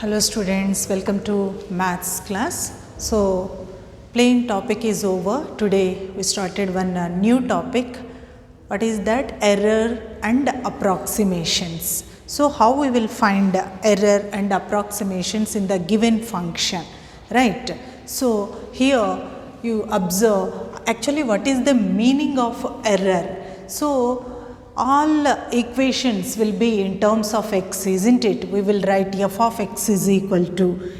Hello students, welcome to maths class. So plain topic is over. Today we started one new topic. What is that? Error and approximations. So how we will find error and approximations in the given function, right? So here you observe actually what is the meaning of error. So all equations will be in terms of x, isn't it? We will write f of x is equal to,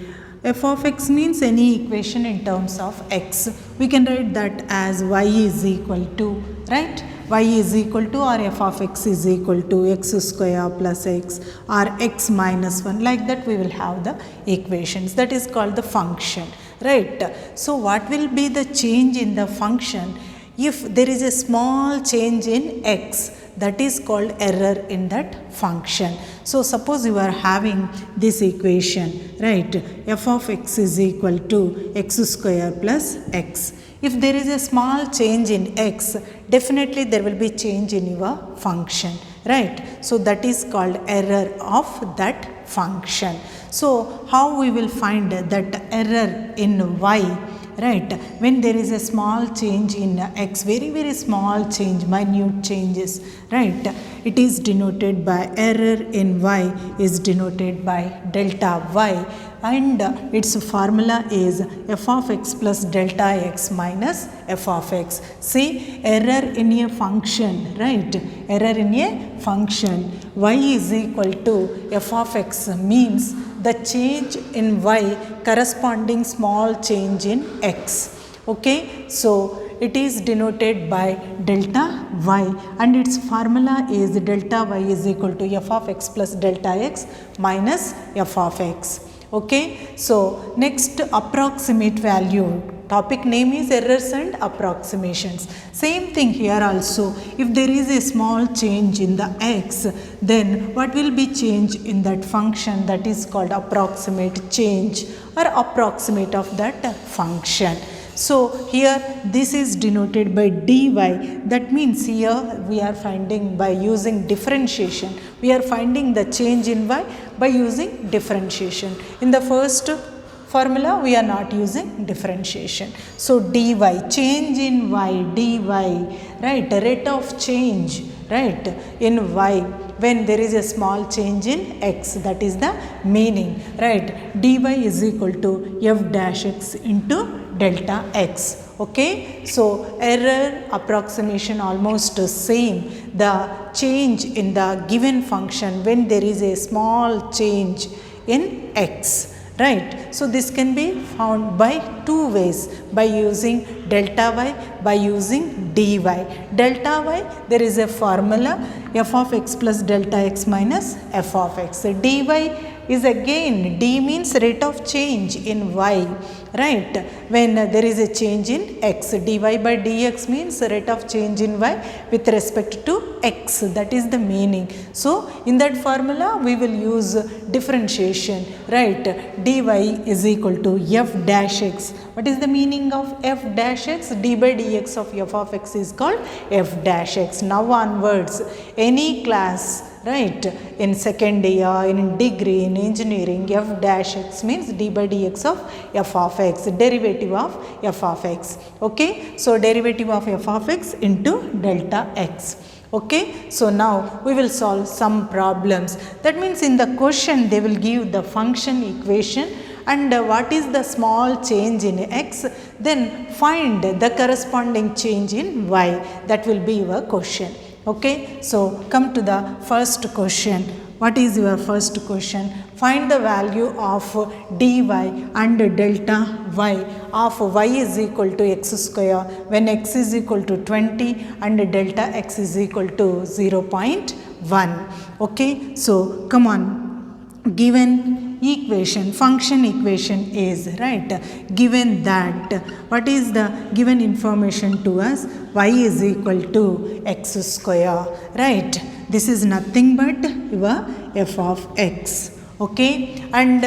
f of x means any equation in terms of x. We can write that as y is equal to, right? Y is equal to or f of x is equal to x square plus x or x minus 1. Like that we will have the equations. That is called the function, right? So what will be the change in the function if there is a small change in x? That is called error in that function. So suppose you are having this equation, right? F of x is equal to x square plus x. If there is a small change in x, definitely there will be change in your function, right? So that is called error of that function. So how we will find that error in y? Right, when there is a small change in x, very small change, minute changes, right, it is denoted by error in y is denoted by delta y, and its formula is f of x plus delta x minus f of x. See, error in a function, right, error in a function, y is equal to f of x means the change in y corresponding small change in x. Okay, so it is denoted by delta y and its formula is delta y is equal to f of x plus delta x minus f of x. Okay, so next approximate value. Topic name is errors and approximations. Same thing here also. If there is a small change in the x, then what will be change in that function? That is called approximate change or approximate of that function. So here this is denoted by dy. That means here we are finding by using differentiation. We are finding the change in y by using differentiation. In the first formula we are not using differentiation. So dy, change in y, dy, right, rate of change, right, in y when there is a small change in x, that is the meaning, right. Dy is equal to f dash x into delta x. Okay, so error approximation almost same. The change in the given function when there is a small change in x. Right, so this can be found by two ways, by using delta y, by using dy. Delta y, there is a formula f of x plus delta x minus f of x. Dy is again, d means rate of change in y, right, when there is a change in x. Dy by dx means rate of change in y with respect to x, that is the meaning. So in that formula we will use differentiation, right. Dy is equal to f dash x. What is the meaning of f dash x? D by dx of f of x is called f dash x. Now onwards, any class, right, in second year, in degree, in engineering, f dash x means d by dx of f of x, derivative of f of x. Okay, so derivative of f of x into delta x. Okay, so now we will solve some problems. That means in the question they will give the function equation and what is the small change in x, then find the corresponding change in y. That will be your question. Okay, so come to the first question. What is your first question? Find the value of dy and delta y of y is equal to x square when x is equal to 20 and delta x is equal to 0.1. Okay, so come on, given equation, function equation is, right, given that, what is the given information to us? Y is equal to x square, right. This is nothing but your f of x. Okay, and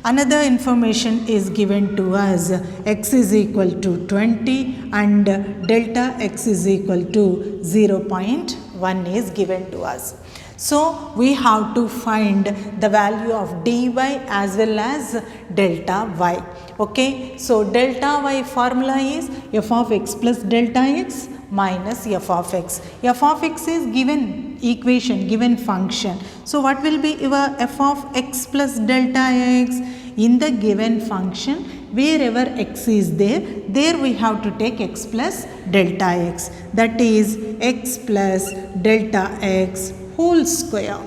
another information is given to us, x is equal to 20 and delta x is equal to 0.1 is given to us. So we have to find the value of dy as well as delta y. Okay, so delta y formula is f of x plus delta x minus f of x. F of x is given equation, given function. So what will be your f of x plus delta x? In the given function, wherever x is there, there we have to take x plus delta x. That is x plus delta x whole square.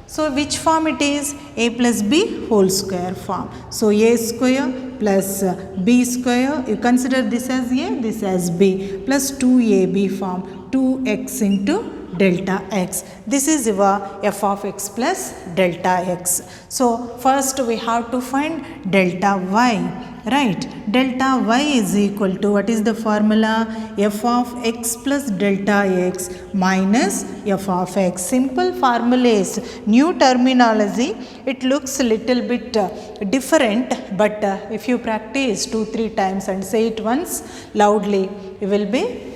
So which form it is? A plus b whole square form. So a square plus b square, you consider this as a, this as b, plus 2ab form, 2x into delta x. This is your f of x plus delta x. So first we have to find delta y. Right, delta y is equal to, what is the formula? F of x plus delta x minus f of x. Simple formula is new terminology. It looks a little bit different, but if you practice 2-3 times and say it once loudly, you will be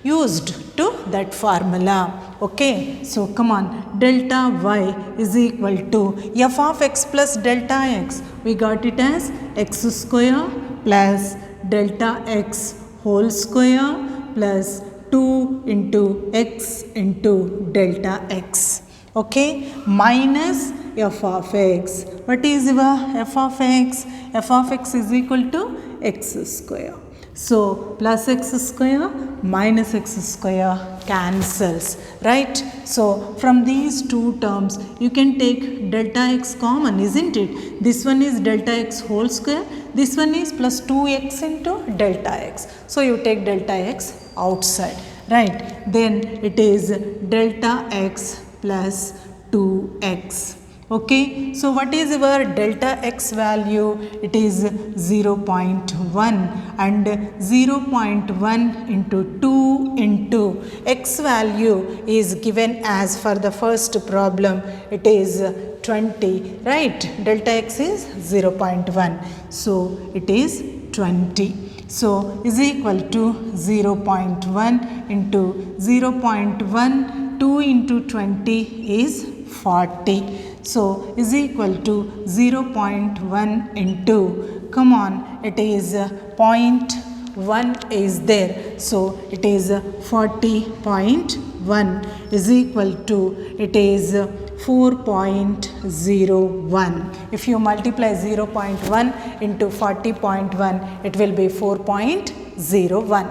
used to that formula. Okay, so come on, delta y is equal to f of x plus delta x. We got it as x square plus delta x whole square plus 2 into x into delta x. Okay, minus f of x. What is your f of x? F of x is equal to x square. So plus x square minus x square cancels, right? So from these two terms you can take delta x common, isn't it? This one is delta x whole square, this one is plus 2x into delta x. So you take delta x outside, right? Then it is delta x plus 2x. Okay, so what is your delta x value? It is 0.1, and 0.1 into 2 into x value is given as for the first problem, it is 20, right? Delta x is 0.1, so it is 20. So is equal to 0.1 into 0.1, 2 into 20 is 40. So is equal to 0.1 into, come on, it is 0.1 is there. So it is 40.1 is equal to, it is 4.01. If you multiply 0.1 into 40.1, it will be 4.01.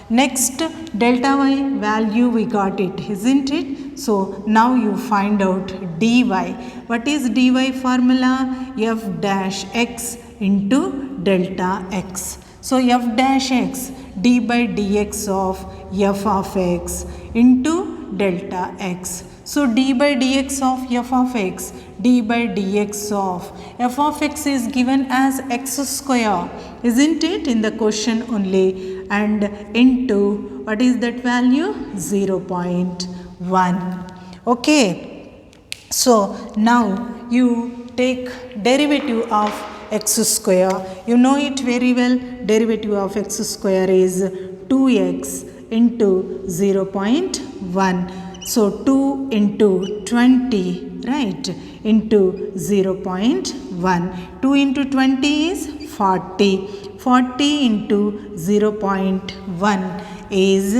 Next, delta y value we got it, isn't it? So now you find out dy. What is dy formula? F dash x into delta x. So f dash x, d by dx of f of x into delta x. So d by dx of f of x, d by dx of f of x is given as x square, isn't it, in the question only, and into, what is that value? 0.1. Okay, so now you take derivative of x square. You know it very well. Derivative of x square is 2x into 0.1. So 2 into 20, right, into 0.1. 2 into 20 is 40. 40 into 0.1 is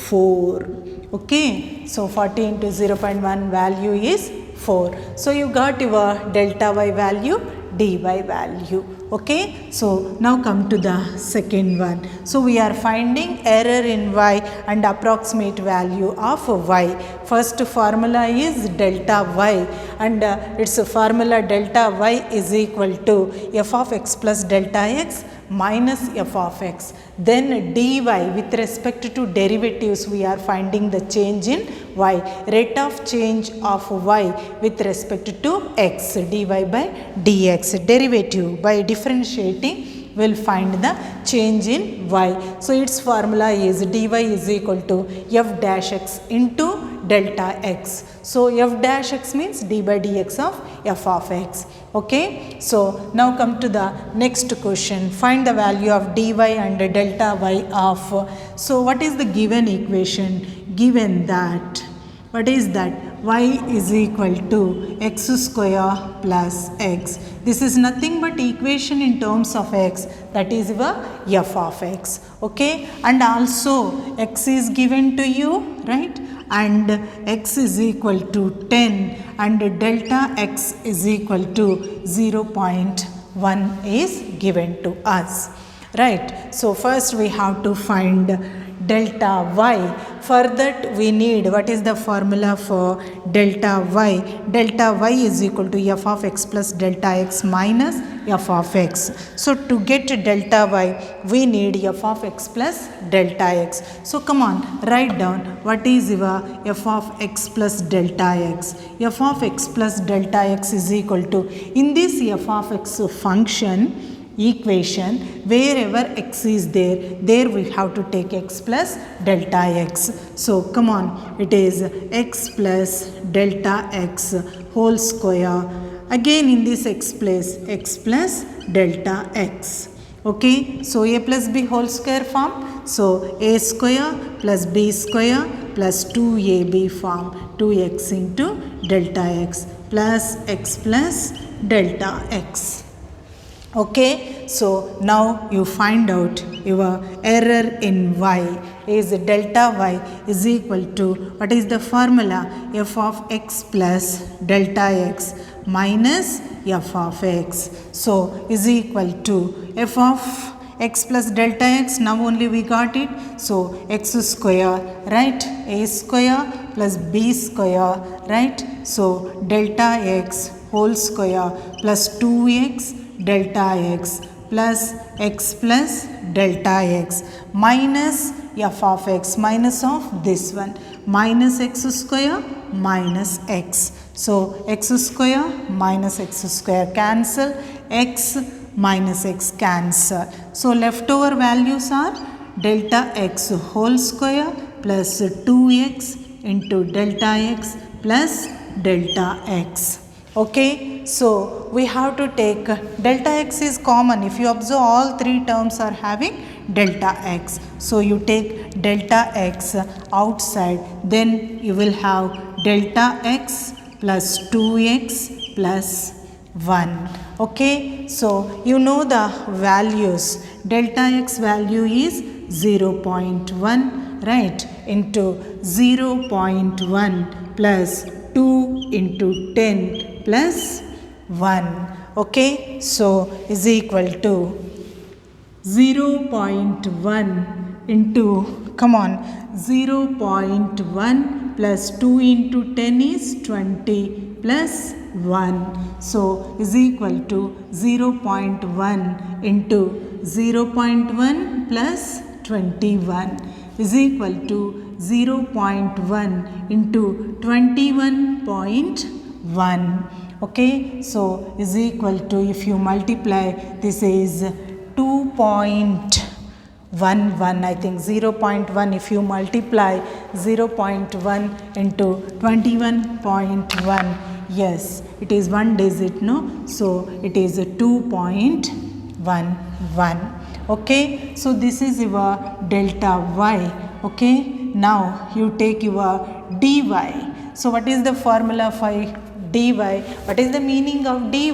4. Okay, so 40 into 0.1 value is 4. So you got your delta y value, dy value. Okay, so now come to the second one. So we are finding error in y and approximate value of y. First formula is delta y, and its formula delta y is equal to f of x plus delta x minus f of x. Then dy with respect to derivatives, we are finding the change in y, rate of change of y with respect to x, dy by dx. Derivative by differentiating will find the change in y. So its formula is dy is equal to f dash x into delta x. So f dash x means d by dx of f of x. Okay, so now come to the next question. Find the value of dy and delta y of, so what is the given equation? Given that, what is that? y is equal to x square plus x. This is nothing but equation in terms of x, that is your f of x. Okay, and also x is given to you, right, and x is equal to 10 and delta x is equal to 0.1 is given to us, right. So first we have to find delta y. For that we need, what is the formula for delta y? Delta y is equal to f of x plus delta x minus f of x. So to get delta y, we need f of x plus delta x. So come on, write down what is your f of x plus delta x. F of x plus delta x is equal to, in this f of x function equation, wherever x is there we have to take x plus delta x. So come on, it is x plus delta x whole square. Again in this x place, x plus delta x. Okay, so a plus b whole square form. So a square plus b square plus 2ab form, 2x into delta x plus x plus delta x. Okay, so now you find out your error in y is delta y is equal to, what is the formula? F of x plus delta x minus f of x. So is equal to f of x plus delta x, now only we got it. So x square, right, a square plus b square, right. So delta x whole square plus 2x delta x plus delta x minus f of x, minus of this one, minus x square minus x. So x square minus x square cancel, x minus x cancel. So leftover values are delta x whole square plus 2x into delta x plus delta x. Okay, so we have to take delta x is common. If you observe, all three terms are having delta x. So you take delta x outside, then you will have delta x plus 2x plus 1. Okay, so you know the values. Delta x value is 0.1, right, into 0.1 plus 2 into 10 plus 1. Okay, so is equal to 0.1 into, come on, 0.1 plus 2 into 10 is 20 plus 1. So is equal to 0.1 into 0.1 plus 21 is equal to 0.1 into 21.1. Okay, so is equal to, if you multiply, this is 2.11, I think 0.1, if you multiply 0.1 into 21.1, yes, it is one digit, no? So it is a 2.11. Okay, so this is your delta y. Okay, now you take your dy. So what is the formula for dy? What is the meaning of dy?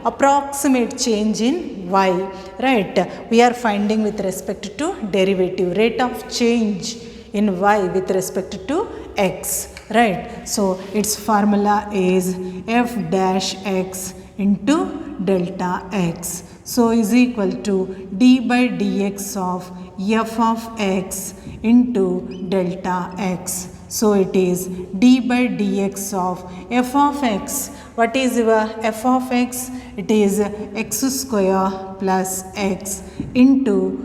Approximate change in y, right? We are finding with respect to derivative, rate of change in y with respect to x, right? So its formula is f dash x into delta x. So is equal to d by dx of f of x into delta x. So it is d by dx of f of x. What is your f of x? It is x square plus x into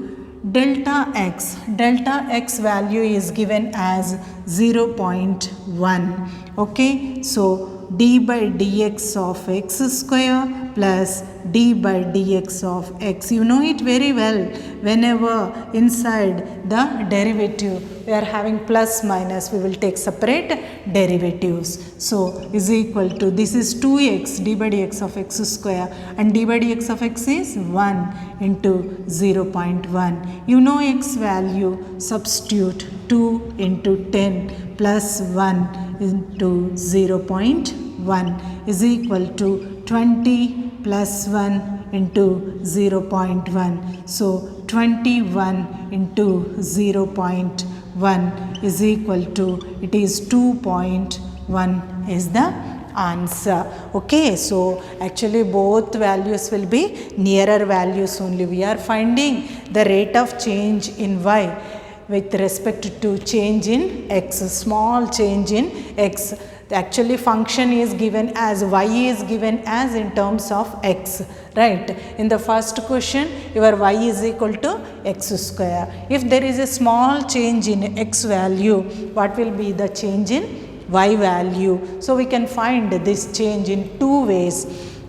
delta x. Delta x value is given as 0.1. Okay, so d by dx of x square plus d by dx of x. You know it very well. Whenever inside the derivative we are having plus minus, we will take separate derivatives. So is equal to, this is 2x, d by dx of x square, and d by dx of x is 1 into 0.1. You know x value, substitute 2 into 10 plus 1 into 0.1 is equal to 20 plus 1 into 0.1. So 21 into 0.1 is equal to, it is 2.1 is the answer. Okay, so actually both values will be nearer values only. We are finding the rate of change in y with respect to change in x, small change in x. Actually function is given as, y is given as in terms of x, right? In the first question your y is equal to x square. If there is a small change in x value, what will be the change in y value? So we can find this change in two ways,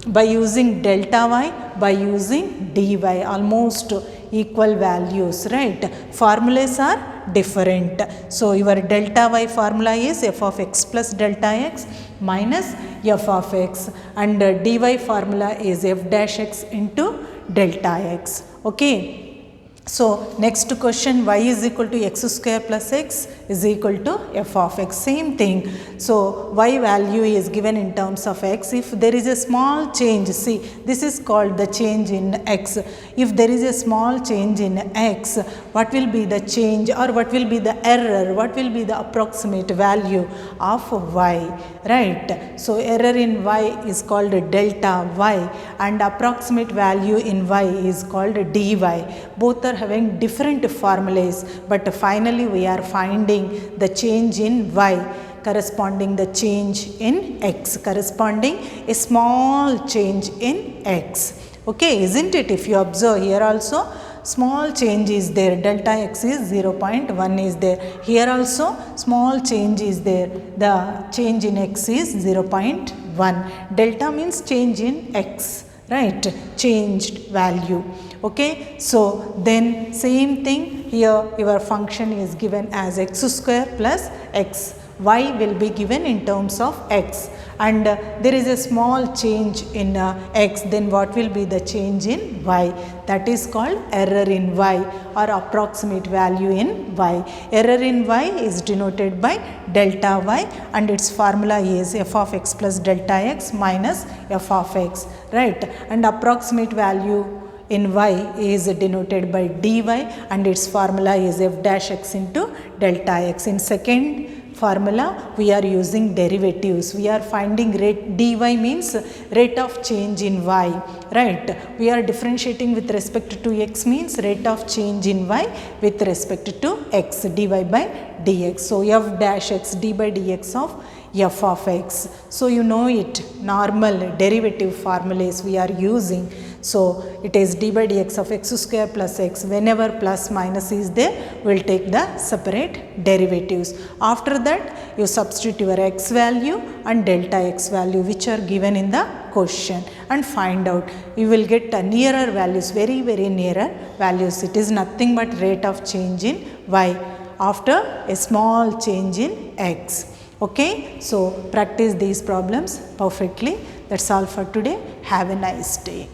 by using delta y, by using dy, almost equal values, right? Formulas are different. So your delta y formula is f of x plus delta x minus f of x, and dy formula is f dash x into delta x. Okay. So next question, y is equal to x square plus x is equal to f of x. Same thing. So y value is given in terms of x. If there is a small change, see this is called the change in x. If there is a small change in x, what will be the change, or what will be the error, what will be the approximate value of y, right? So error in y is called delta y, and approximate value in y is called dy. Both are having different formulas, but finally we are finding the change in y corresponding the change in x, corresponding a small change in x. Okay, isn't it? If you observe here also, small change is there, delta x is 0.1 is there, here also small change is there, the change in x is 0.1. delta means change in x, right? Changed value. Okay, so then same thing here, your function is given as x square plus x, y will be given in terms of x, and there is a small change in x, then what will be the change in y? That is called error in y, or approximate value in y. Error in y is denoted by delta y, and its formula is f of x plus delta x minus f of x, right? And approximate value in y is denoted by dy, and its formula is f dash x into delta x. In second formula we are using derivatives. We are finding rate, dy means rate of change in y, right? We are differentiating with respect to x means rate of change in y with respect to x, dy by dx. So f dash x d by dx of f of x. So you know it, normal derivative formulas we are using. So it is d by dx of x square plus x. Whenever plus minus is there, we will take the separate derivatives. After that you substitute your x value and delta x value which are given in the question, and find out. You will get nearer values, very nearer values. It is nothing but rate of change in y after a small change in x. Okay, so practice these problems perfectly. That's all for today. Have a nice day.